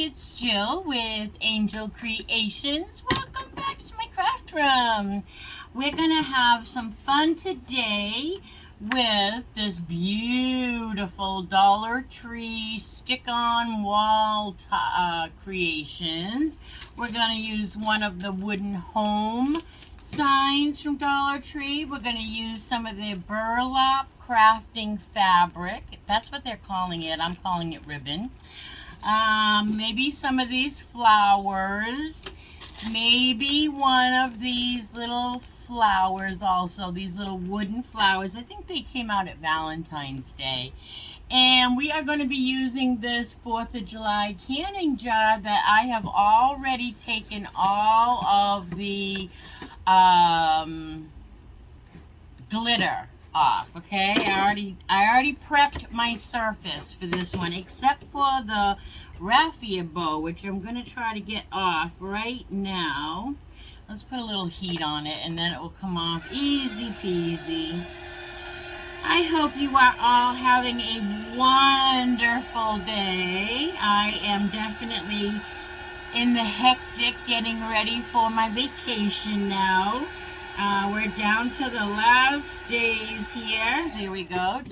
it's Jill with Angel Creations. Welcome back to my craft room. We're going to have some fun today with this beautiful Dollar Tree stick-on wall creations. We're going to use one of the wooden home signs from Dollar Tree. We're going to use some of their burlap crafting fabric. That's what they're calling it. I'm calling it ribbon. Maybe some of these flowers. Maybe one of these little flowers also. These little wooden flowers. I think they came out at Valentine's Day. And we are going to be using this 4th of July canning jar that I have already taken all of the glitter off. Okay, I already prepped my surface for this one, except for the raffia bow, which I'm going to try to get off right now. Let's put a little heat on it and then it will come off easy peasy. I hope you are all having a wonderful day. I am definitely in the hectic getting ready for my vacation now. We're down to the last days here. There we go.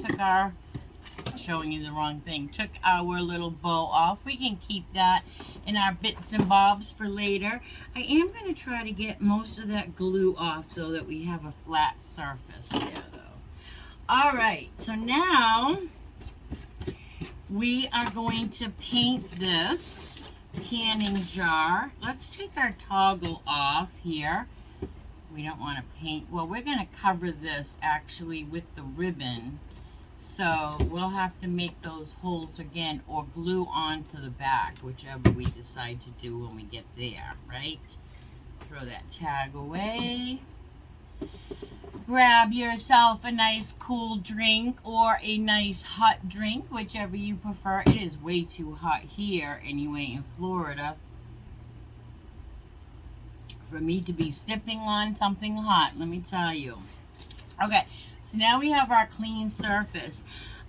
Showing you the wrong thing. Took our little bow off. We can keep that in our bits and bobs for later. I am going to try to get most of that glue off so that we have a flat surface there though. Alright, so now we are going to paint this canning jar. Let's take our toggle off here. We don't want to paint. Well, we're going to cover this actually with the ribbon. So we'll have to make those holes again or glue onto the back, whichever we decide to do when we get there, right? Throw that tag away. Grab yourself a nice cool drink or a nice hot drink, whichever you prefer. It is way too hot here anyway in Florida for me to be sipping on something hot, let me tell you. Okay, so now we have our clean surface.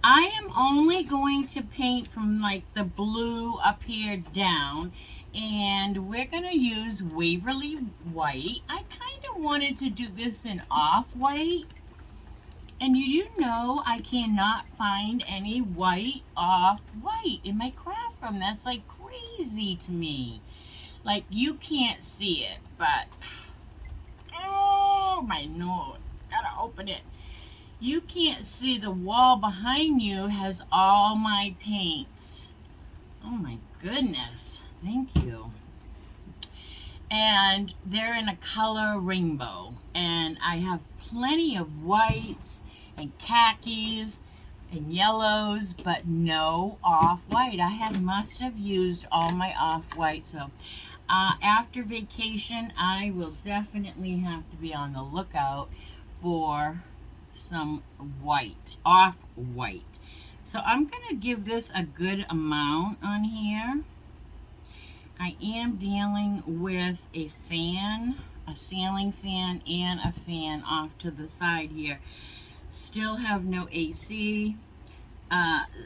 I am only going to paint from like the blue up here down, and we're going to use Waverly White. I kind of wanted to do this in off-white, and you do know I cannot find any white off-white in my craft room. That's like crazy to me. Like, you can't see it, but, oh, my nose, gotta open it. You can't see the wall behind you has all my paints. Oh my goodness, thank you. And they're in a color rainbow, and I have plenty of whites and khakis and yellows, but no off-white. must have used all my off-white, so after vacation, I will definitely have to be on the lookout for some white, off-white. So I'm going to give this a good amount on here. I am dealing with a fan, a ceiling fan, and a fan off to the side here. Still have no AC.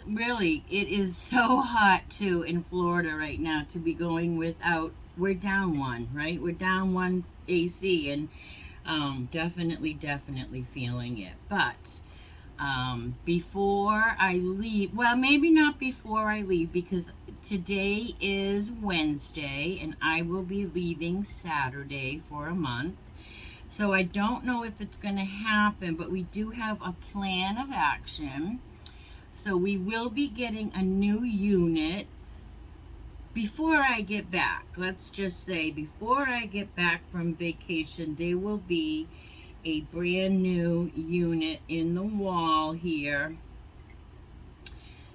Really, it is so hot too in Florida right now to be going without. We're down one, right? We're down one AC, and definitely feeling it. But before I leave, well, maybe not before I leave, because today is Wednesday and I will be leaving Saturday for a month. So I don't know if it's going to happen, but we do have a plan of action. So we will be getting a new unit before I get back. Let's just say before I get back from vacation, there will be a brand new unit in the wall here.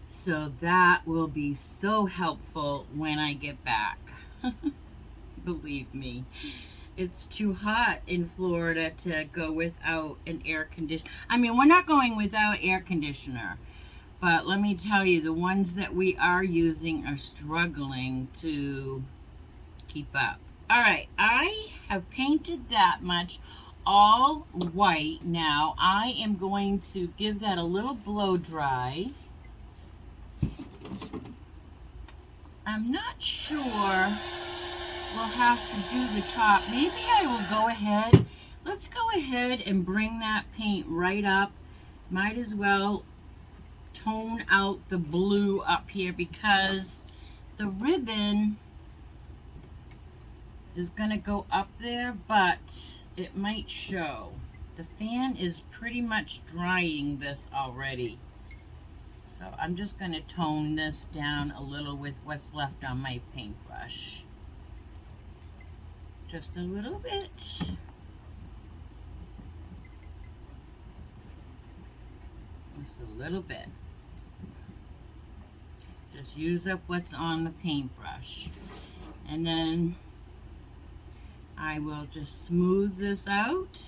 So that will be so helpful when I get back. Believe me. It's too hot in Florida to go without an air conditioner. I mean, we're not going without air conditioner. But let me tell you, the ones that we are using are struggling to keep up. Alright, I have painted that much all white now. I am going to give that a little blow dry. I'm not sure we'll have to do the top. Maybe I will go ahead. Let's go ahead and bring that paint right up. Might as well tone out the blue up here because the ribbon is gonna go up there, but it might show. The fan is pretty much drying this already. So I'm just gonna tone this down a little with what's left on my paintbrush. Just a little bit. Just a little bit. Just use up what's on the paintbrush. And then I will just smooth this out.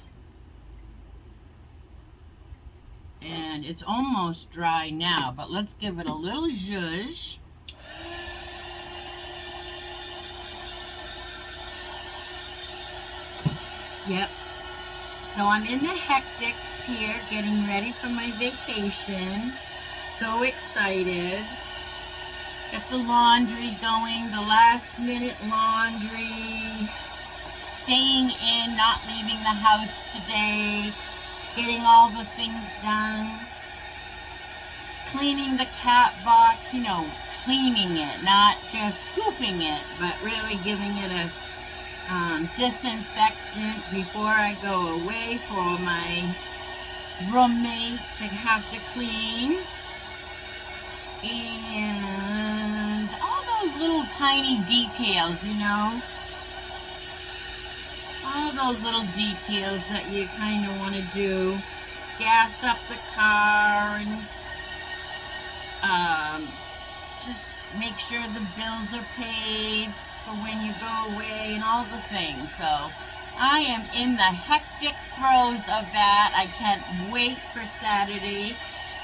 And it's almost dry now, but let's give it a little zhuzh. Yep. So I'm in the hectics here, getting ready for my vacation. So excited. Get the laundry going, the last minute laundry. Staying in, not leaving the house today. Getting all the things done. Cleaning the cat box, you know, cleaning it, not just scooping it, but really giving it a disinfectant before I go away for my roommate to have to clean. And all those little tiny details, you know. All those little details that you kind of want to do. Gas up the car and just make sure the bills are paid for when you go away and all the things. So I am in the hectic throes of that. I can't wait for Saturday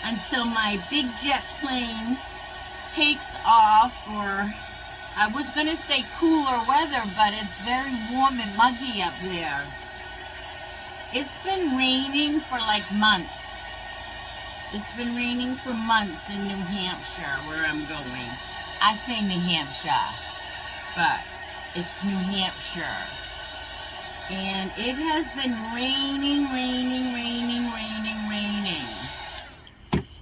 until my big jet plane takes off, or I was going to say cooler weather, but it's very warm and muggy up there. It's been raining for like months. It's been raining for months in New Hampshire, where I'm going. I say New Hampshire, but it's New Hampshire. And it has been raining.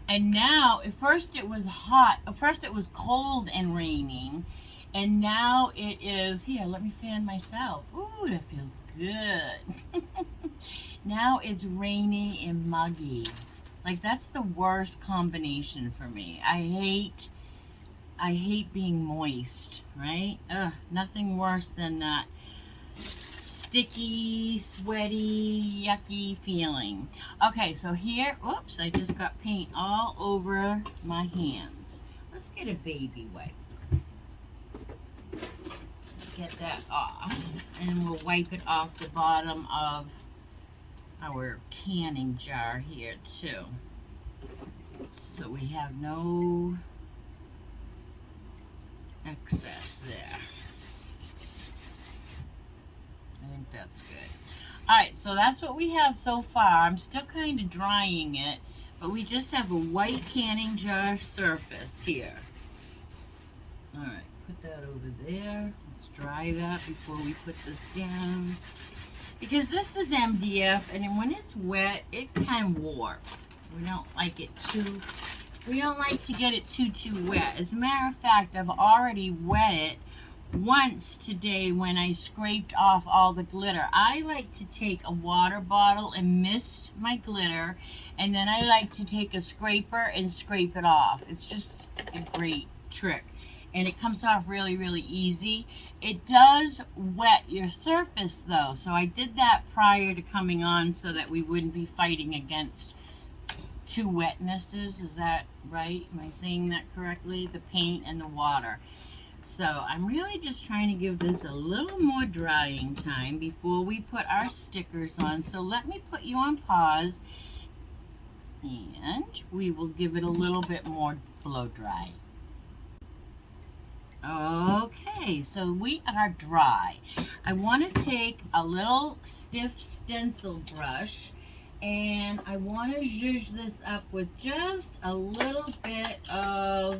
And now, at first it was hot. At first it was cold and raining. And now it is, here, let me fan myself. Ooh, that feels good. Now it's raining and muggy. Like, that's the worst combination for me. I hate being moist, right? Ugh, nothing worse than that sticky, sweaty, yucky feeling. Okay, so here, oops, I just got paint all over my hands. Let's get a baby wipe. Get that off, and we'll wipe it off the bottom of our canning jar here too, so we have no excess there. I think that's good. Alright, so that's what we have so far. I'm still kind of drying it, but we just have a white canning jar surface here. Alright, put that over there. Let's dry that before we put this down. Because this is MDF, and when it's wet, it can warp. We don't like it too, we don't like to get it too wet. As a matter of fact, I've already wet it once today when I scraped off all the glitter. I like to take a water bottle and mist my glitter, and then I like to take a scraper and scrape it off. It's just a great trick. And it comes off really easy. It does wet your surface though, so I did that prior to coming on so that we wouldn't be fighting against two wetnesses. Is that right? Am I saying that correctly? The paint and the water. So I'm really just trying to give this a little more drying time before we put our stickers on. So let me put you on pause, and we will give it a little bit more blow dry. Okay, so we are dry. I want to take a little stiff stencil brush, and I want to zhuzh this up with just a little bit of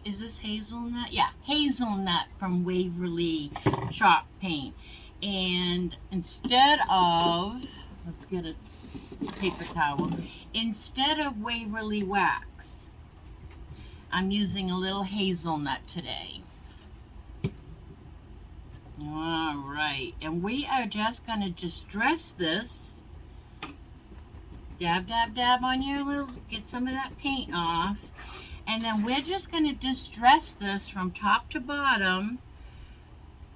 is this hazelnut? Yeah, hazelnut from Waverly chalk paint. And instead of, let's get a paper towel, instead of Waverly wax, I'm using a little hazelnut today. All right, and we are just going to distress this. Dab, dab, dab on your little, get some of that paint off. And then we're just going to distress this from top to bottom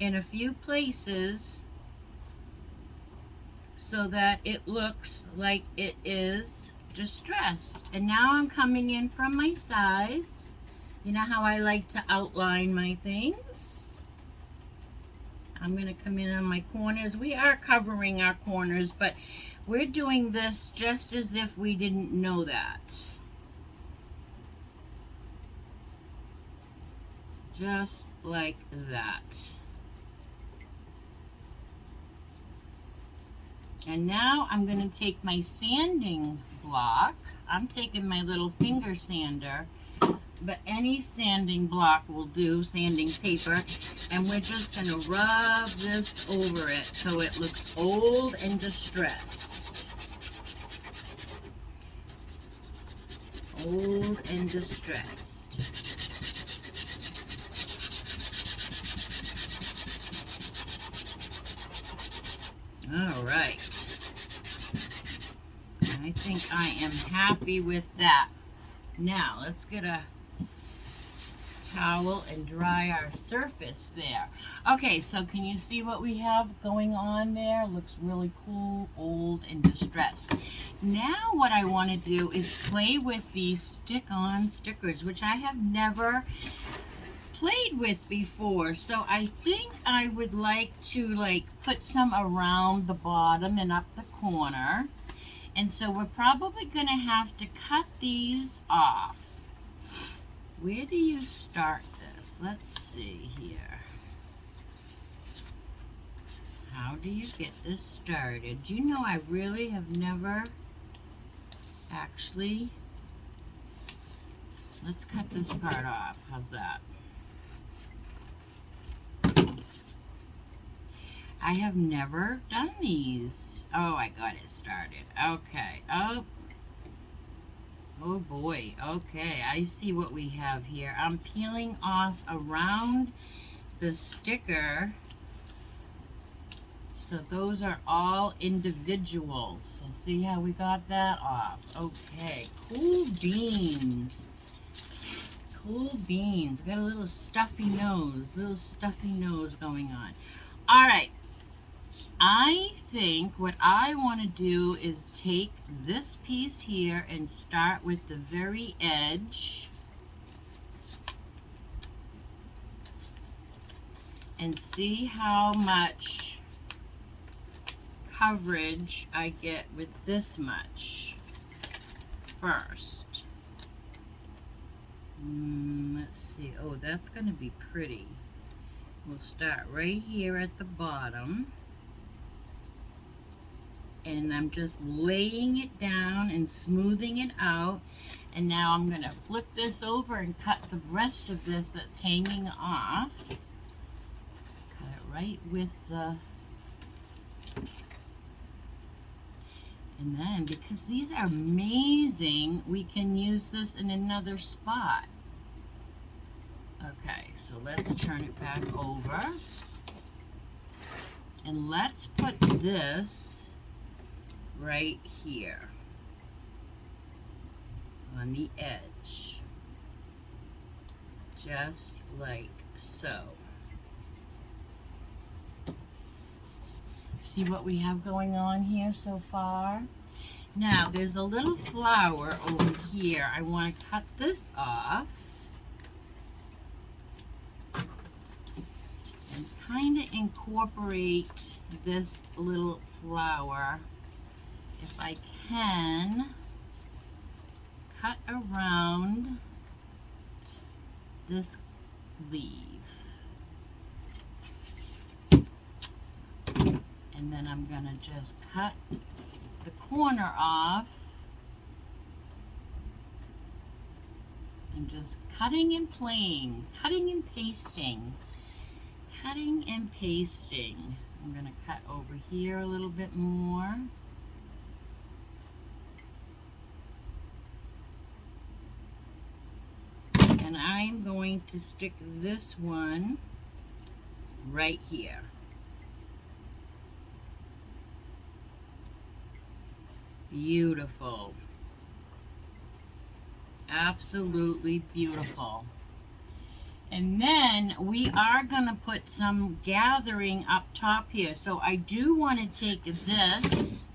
in a few places so that it looks like it is distressed. And now I'm coming in from my sides. You know how I like to outline my things? I'm going to come in on my corners. We are covering our corners, but we're doing this just as if we didn't know that. Just like that. And now I'm going to take my sanding block. I'm taking my little finger sander, but any sanding block will do, sanding paper, and we're just going to rub this over it so it looks old and distressed. Old and distressed. All right. I think I am happy with that. Now, let's get a towel and dry our surface there. Okay, so can you see what we have going on there? Looks really cool, old, and distressed. Now what I want to do is play with these stick-on stickers, which I have never played with before. So I think I would like to put some around the bottom and up the corner. And so we're probably going to have to cut these off. Where do you start this? Let's see here. How do you get this started? You know, I really have never actually... Let's cut this part off. How's that? I have never done these. Oh, I got it started. Okay. Oh boy. Okay, I see what we have here. I'm peeling off around the sticker. So those are all individual. So see how we got that off. Okay, cool beans. Cool beans. Got a little stuffy nose going on. All right. I think what I want to do is take this piece here and start with the very edge and see how much coverage I get with this much first. Let's see. Oh, that's going to be pretty. We'll start right here at the bottom. And I'm just laying it down and smoothing it out. And now I'm going to flip this over and cut the rest of this that's hanging off. Cut it right with the... And then, because these are amazing, we can use this in another spot. Okay, so let's turn it back over. And let's put this right here on the edge, just like so. See what we have going on here so far? Now there's a little flower over here. I want to cut this off and kind of incorporate this little flower. If I can, cut around this leaf. And then I'm going to just cut the corner off And just cutting and playing, cutting and pasting, cutting and pasting. I'm going to cut over here a little bit more. And I'm going to stick this one right here. Beautiful. Absolutely beautiful. And then we are going to put some gathering up top here. So I do want to take this,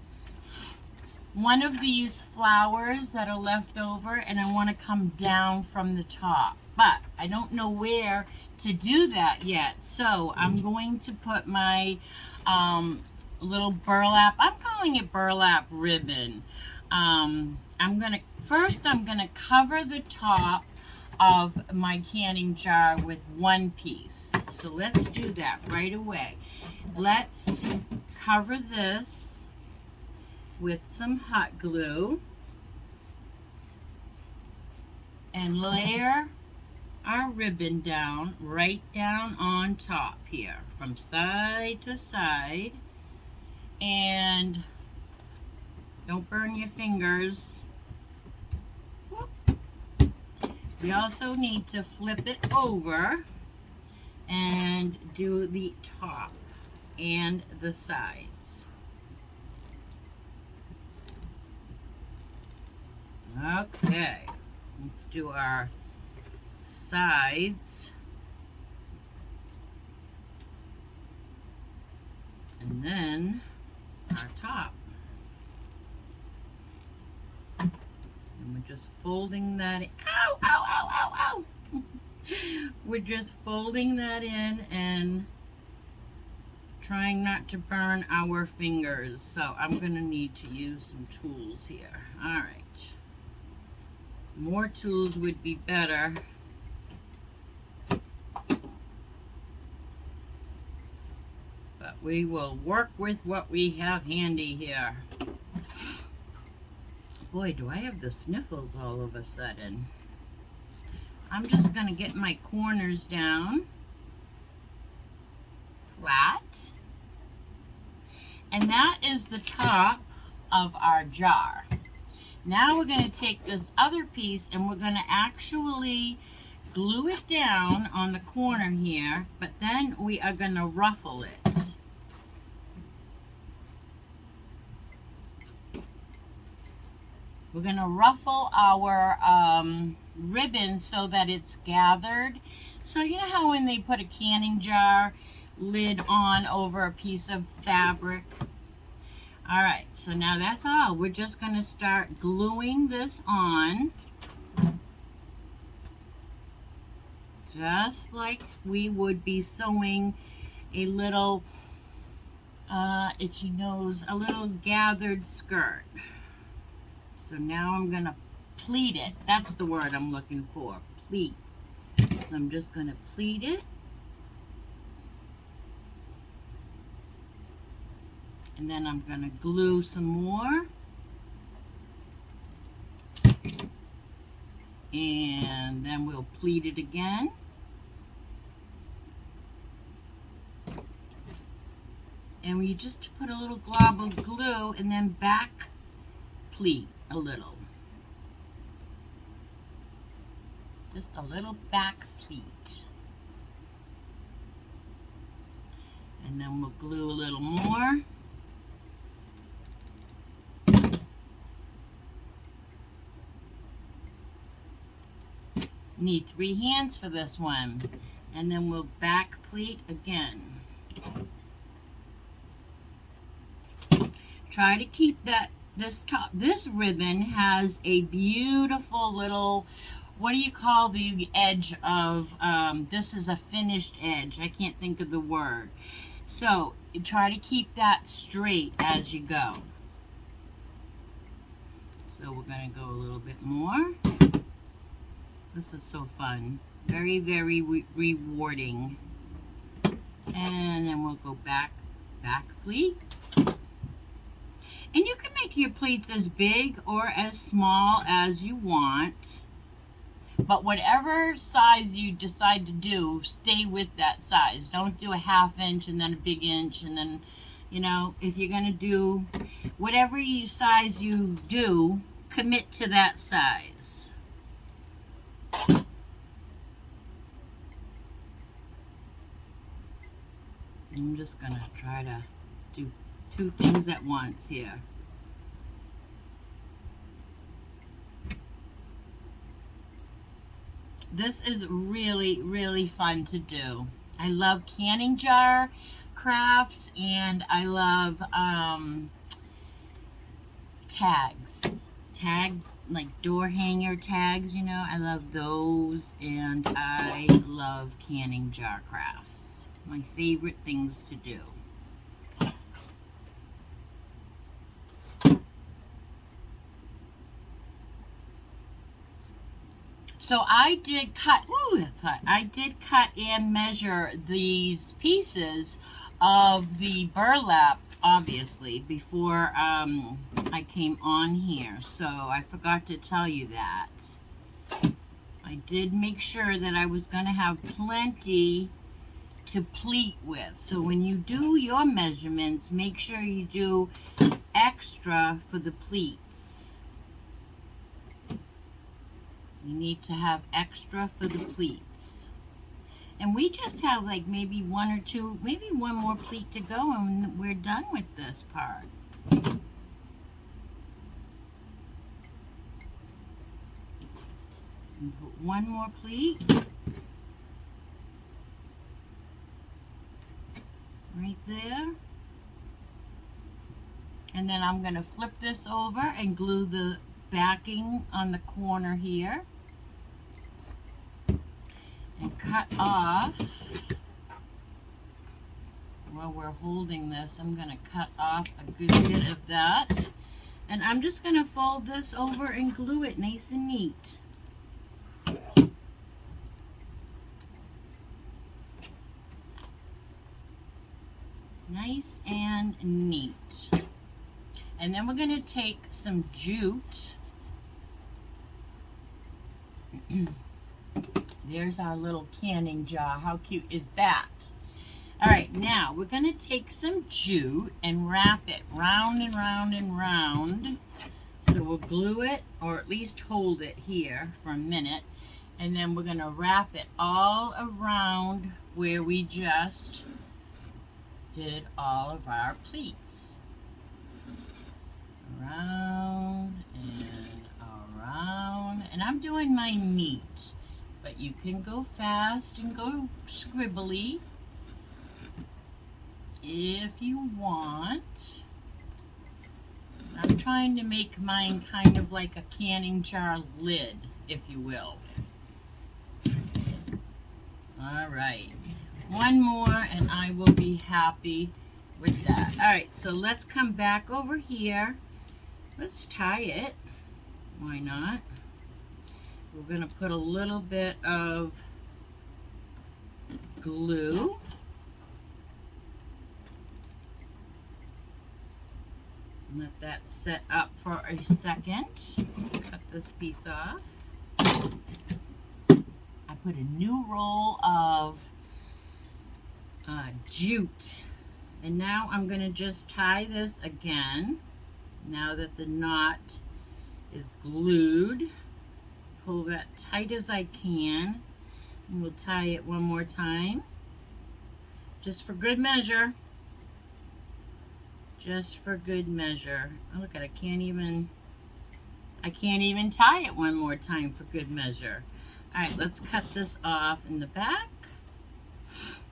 one of these flowers that are left over, and I want to come down from the top. But I don't know where to do that yet. So I'm going to put my little burlap, I'm calling it burlap ribbon. First I'm going to cover the top of my canning jar with one piece. So let's do that right away. Let's cover this with some hot glue and layer our ribbon down, right down on top here, from side to side. And don't burn your fingers. We also need to flip it over and do the top and the sides. Okay, let's do our sides. And then our top. And we're just folding that in. Ow, ow, ow, ow, ow! We're just folding that in and trying not to burn our fingers. So I'm going to need to use some tools here. All right. More tools would be better. But we will work with what we have handy here. Boy, do I have the sniffles all of a sudden. I'm just going to get my corners down flat. And that is the top of our jar. Now we're going to take this other piece and we're going to actually glue it down on the corner here, but then we are going to ruffle it. We're going to ruffle our ribbon so that it's gathered. So you know how when they put a canning jar lid on over a piece of fabric? All right, so now that's all. We're just going to start gluing this on. Just like we would be sewing a little itchy nose, a little gathered skirt. So now I'm going to pleat it. That's the word I'm looking for, pleat. So I'm just going to pleat it. And then I'm going to glue some more. And then we'll pleat it again. And we just put a little glob of glue and then back pleat a little. Just a little back pleat. And then we'll glue a little more. Need 3 hands for this one. And then we'll back pleat again. Try to keep this ribbon has a beautiful little, what do you call the edge of, this is a finished edge. I can't think of the word. So try to keep that straight as you go. So we're going to go a little bit more. This is so fun. Very, very rewarding. And then we'll go back pleat. And you can make your pleats as big or as small as you want. But whatever size you decide to do, stay with that size. Don't do a 1/2 inch and then a big inch, and then, you know, if you're going to do whatever size you do, commit to that size. I'm just going to try to do 2 things at once here. This is really, really fun to do. I love canning jar crafts, and I love tags. Like door hanger tags, you know. I love those, and I love canning jar crafts. My favorite things to do. So I did cut, ooh, that's hot. I did cut and measure these pieces of the burlap, obviously, before I came on here. So I forgot to tell you that. I did make sure that I was going to have plenty to pleat with. So when you do your measurements, make sure you do extra for the pleats. You need to have extra for the pleats. And we just have like maybe 1 or 2, maybe 1 more pleat to go, and we're done with this part. And put 1 more pleat. Right there. And then I'm going to flip this over and glue the backing on the corner here. And cut off, while we're holding this, I'm going to cut off a good bit of that. And I'm just going to fold this over and glue it nice and neat. Nice and neat. And then we're going to take some jute. There's our little canning jar. How cute is that? All right, now we're going to take some jute and wrap it round and round and round. So we'll glue it, or at least hold it here for a minute. And then we're going to wrap it all around where we just did all of our pleats. Around and around. And I'm doing mine neat. But you can go fast and go scribbly if you want. I'm trying to make mine kind of like a canning jar lid, if you will. All right, 1 more and I will be happy with that. All right, so let's come back over here. Let's tie it. Why not? We're going to put a little bit of glue. Let that set up for a second. Cut this piece off. I put a new roll of jute. And now I'm going to just tie this again. Now that the knot is glued. Pull that tight as I can, and we'll tie it 1 more time, just for good measure. Just for good measure. Oh, look at it, I can't even tie it 1 more time for good measure. All right, let's cut this off in the back.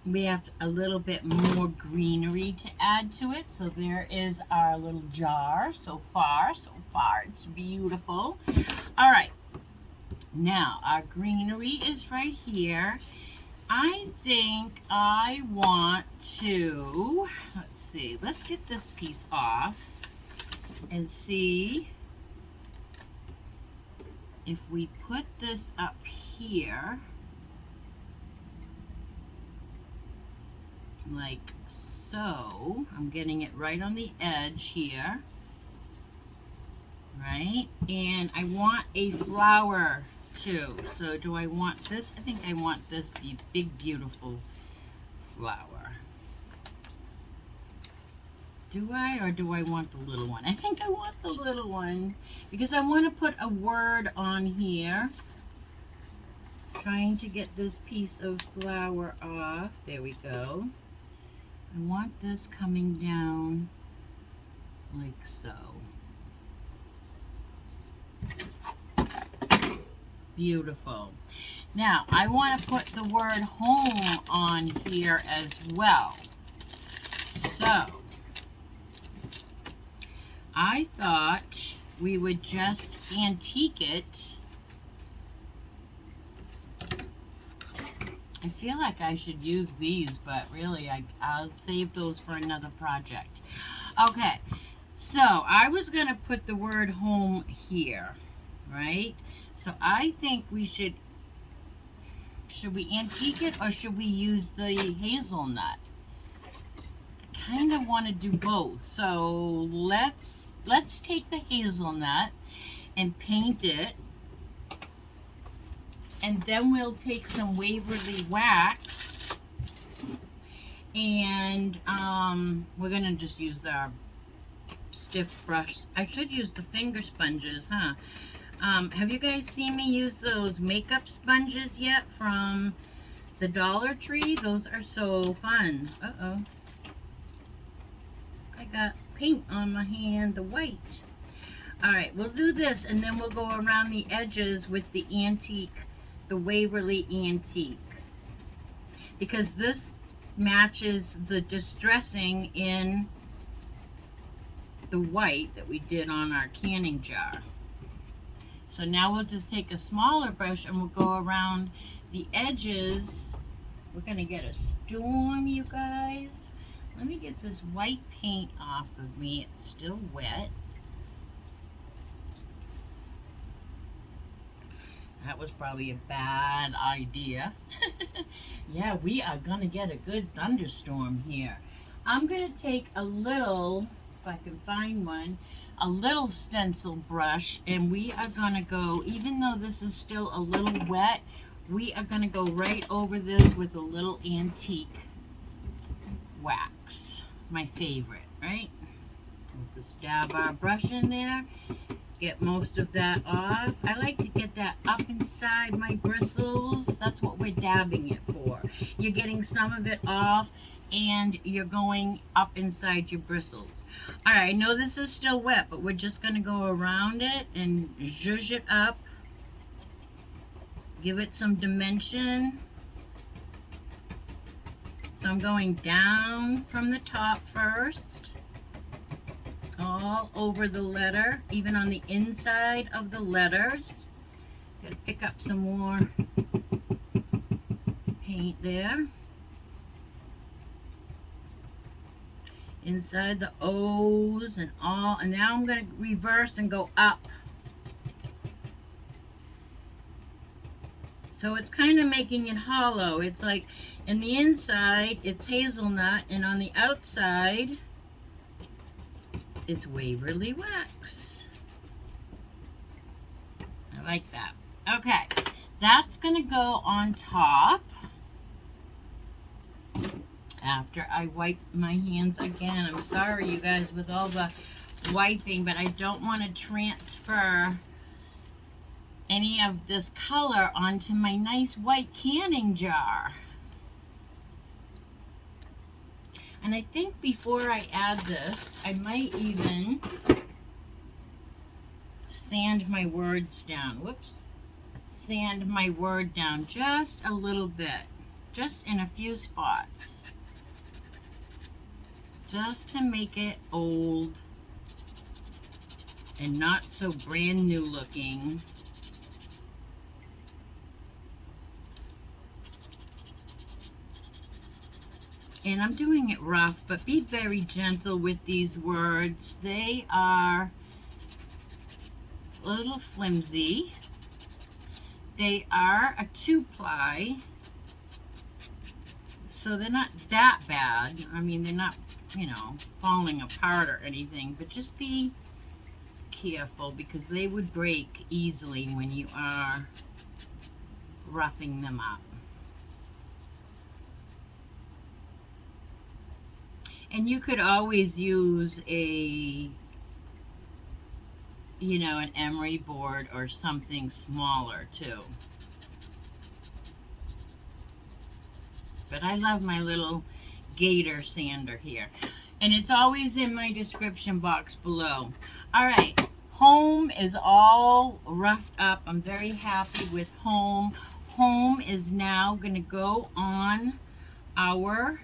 We have a little bit more greenery to add to it. So there is our little jar. So far it's beautiful. All right. Now, our greenery is right here. I think I want to, let's see, let's get this piece off and see if we put this up here, like so. I'm getting it right on the edge here, right? And I want a flower too. So do I want this? I think I want this big, beautiful flower. Do I, or do I want the little one? I think I want the little one because I want to put a word on here. Trying to get this piece of flower off. There we go. I want this coming down like so. Beautiful. Now, I want to put the word home on here as well. So, I thought we would just antique it. I feel like I should use these, but really I'll save those for another project. Okay, so I was going to put the word home here, right? So I think we should we antique it or should we use the hazelnut? I kind of want to do both. So let's take the hazelnut and paint it. And then we'll take some Waverly wax and we're gonna just use our stiff brush. I should use the finger sponges, huh? Have you guys seen me use those makeup sponges yet from the Dollar Tree? Those are so fun. Uh-oh. I got paint on my hand, the white. Alright, we'll do this and then we'll go around the edges with the antique, the Waverly Antique. Because this matches the distressing in the white that we did on our canning jar. So now we'll just take a smaller brush and we'll go around the edges. We're going to get a storm, you guys. Let me get this white paint off of me. It's still wet. That was probably a bad idea. Yeah, we are going to get a good thunderstorm here. I'm going to take a little, if I can find one, a little stencil brush, and we are going to go, even though this is still a little wet, we are going to go right over this with a little antique wax. My favorite, right? We'll just dab our brush in there. Get most of that off. I like to get that up inside my bristles. That's what we're dabbing it for. You're getting some of it off and you're going up inside your bristles. Alright, I know this is still wet, but we're just going to go around it and zhuzh it up. Give it some dimension. So I'm going down from the top first. All over the letter, even on the inside of the letters. Gotta pick up some more paint there. Inside the O's and all, and now I'm gonna reverse and go up. So it's kind of making it hollow. It's like in the inside it's hazelnut, and on the outside it's Waverly wax. I like that. Okay, that's gonna go on top after I wipe my hands again. I'm sorry, you guys, with all the wiping, but I don't want to transfer any of this color onto my nice white canning jar. And I think before I add this, I might even sand my words down. Whoops. Sand my word down just a little bit. Just in a few spots. Just to make it old and not so brand new looking. And I'm doing it rough, but be very gentle with these words. They are a little flimsy. They are a 2-ply, so they're not that bad. I mean, they're not, you know, falling apart or anything, but just be careful because they would break easily when you are roughing them up. And you could always use a, you know, an emery board or something smaller too. But I love my little Gator sander here. And it's always in my description box below. All right, home is all roughed up. I'm very happy with home. Home is now gonna go on our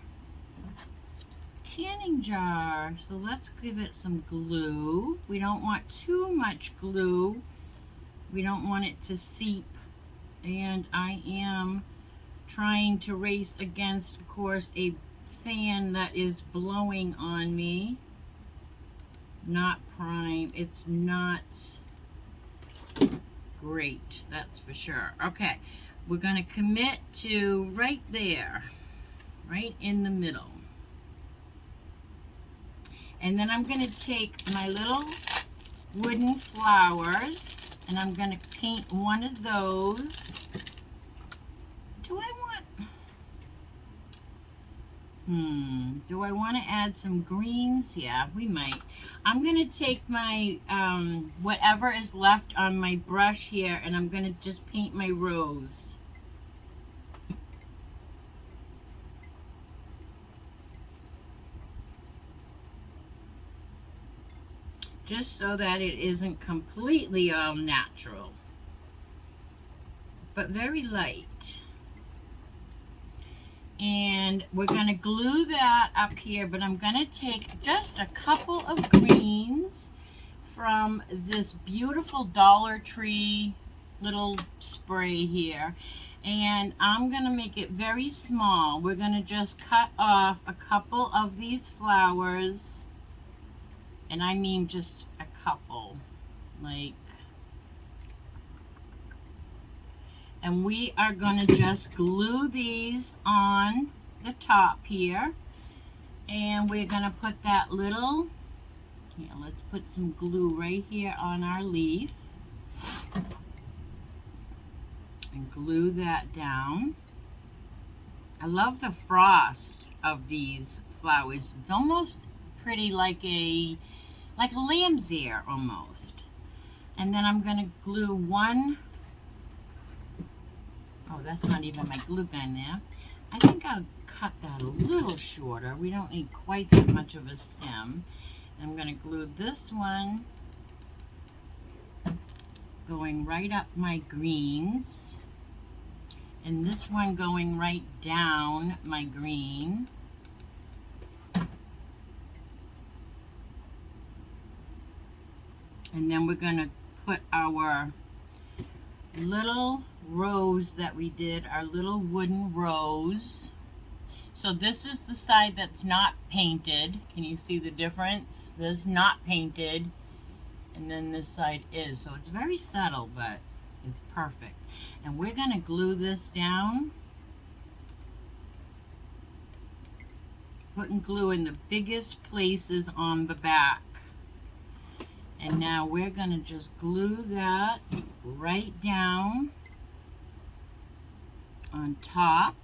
canning jar. So let's give it some glue. We don't want too much glue. We don't want it to seep. And I am trying to race against, of course, a fan that is blowing on me. Not prime. It's not great, that's for sure. Okay, we're going to commit to right there, right in the middle. And then I'm going to take my little wooden flowers and I'm going to paint one of those. Do I want to add some greens? Yeah, we might. I'm going to take my whatever is left on my brush here and I'm going to just paint my rose. Just so that it isn't completely all natural, but very light. And we're going to glue that up here, but I'm going to take just a couple of greens from this beautiful Dollar Tree little spray here, and I'm going to make it very small. We're going to just cut off a couple of these flowers. And I mean just a couple, like, and we are going to just glue these on the top here. And we're going to put that little, yeah, let's put some glue right here on our leaf. And glue that down. I love the frost of these flowers. It's almost pretty like a lamb's ear almost. And then I'm going to glue one. Oh, that's not even my glue gun there. I think I'll cut that a little shorter. We don't need quite that much of a stem. I'm going to glue this one going right up my greens. And this one going right down my green. And then we're going to put our little rose that we did, our little wooden rose. So this is the side that's not painted. Can you see the difference? This is not painted. And then this side is. So it's very subtle, but it's perfect. And we're going to glue this down. Putting glue in the biggest places on the back. And now we're going to just glue that right down on top.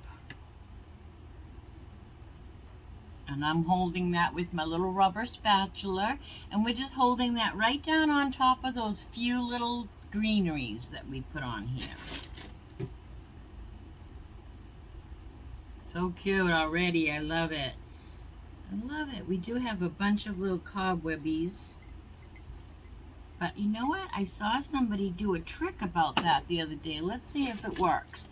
And I'm holding that with my little rubber spatula. And we're just holding that right down on top of those few little greeneries that we put on here. So cute already. I love it. I love it. We do have a bunch of little cobwebbies. But you know what? I saw somebody do a trick about that the other day. Let's see if it works.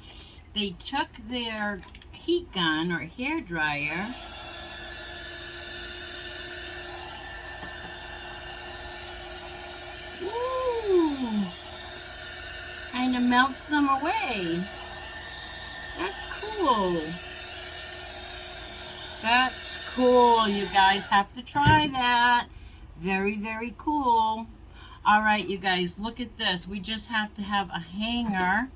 They took their heat gun or hair dryer kind of melts them away. That's cool. That's cool. You guys have to try that. Very, very cool. All right, you guys, look at this. We just have to have a hanger.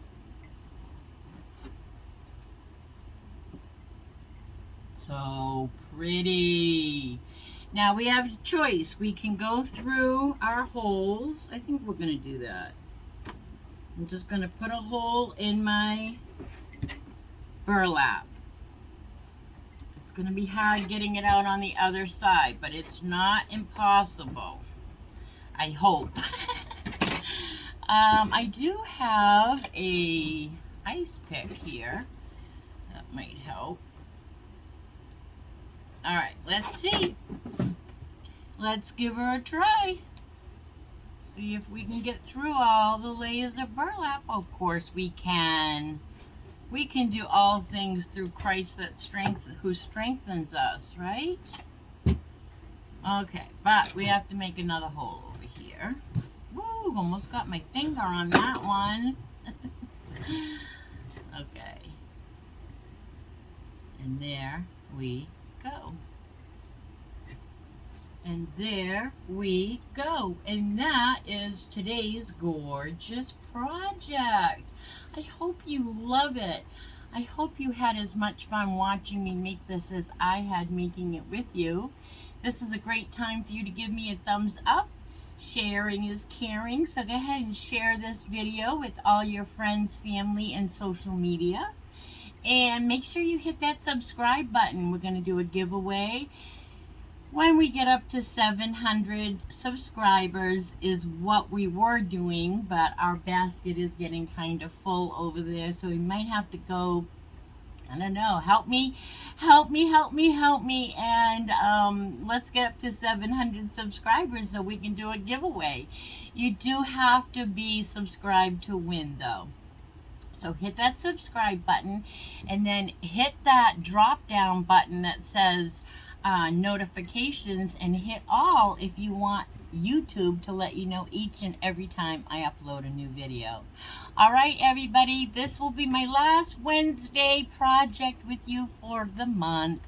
So pretty. Now we have a choice. We can go through our holes. I think we're going to do that. I'm just going to put a hole in my burlap. It's going to be hard getting it out on the other side, but it's not impossible. I hope. I do have a ice pick here. That might help. All right, let's see. Let's give her a try. See if we can get through all the layers of burlap. Of course we can. We can do all things through Christ who strengthens us, right? Okay, but we have to make another hole over here. Woo, almost got my finger on that one. Okay. And there we go. And there we go. And that is today's gorgeous project. I hope you love it. I hope you had as much fun watching me make this as I had making it with you. This is a great time for you to give me a thumbs up. Sharing is caring, so go ahead and share this video with all your friends, family, and social media. And make sure you hit that subscribe button. We're going to do a giveaway. When we get up to 700 subscribers is what we were doing, but our basket is getting kind of full over there, so we might have to go, I don't know, help me, and let's get up to 700 subscribers so we can do a giveaway. You do have to be subscribed to win, though. So hit that subscribe button, and then hit that drop down button that says notifications, and hit all if you want YouTube to let you know each and every time I upload a new video. All right, everybody, this will be my last Wednesday project with you for the month,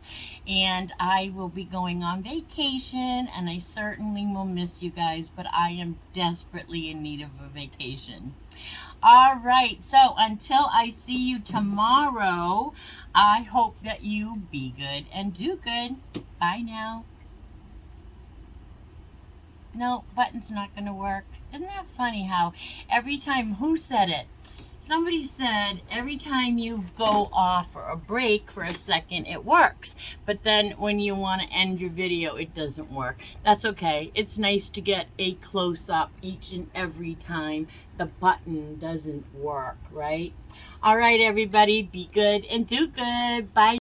and I will be going on vacation, and I certainly will miss you guys, but I am desperately in need of a vacation. All right, so until I see you tomorrow, I hope that you be good and do good. Bye now. No, button's not going to work. Isn't that funny how every time, who said it? Somebody said every time you go off for a break for a second, it works. But then when you want to end your video, it doesn't work. That's okay. It's nice to get a close-up each and every time the button doesn't work, right? All right, everybody, be good and do good. Bye.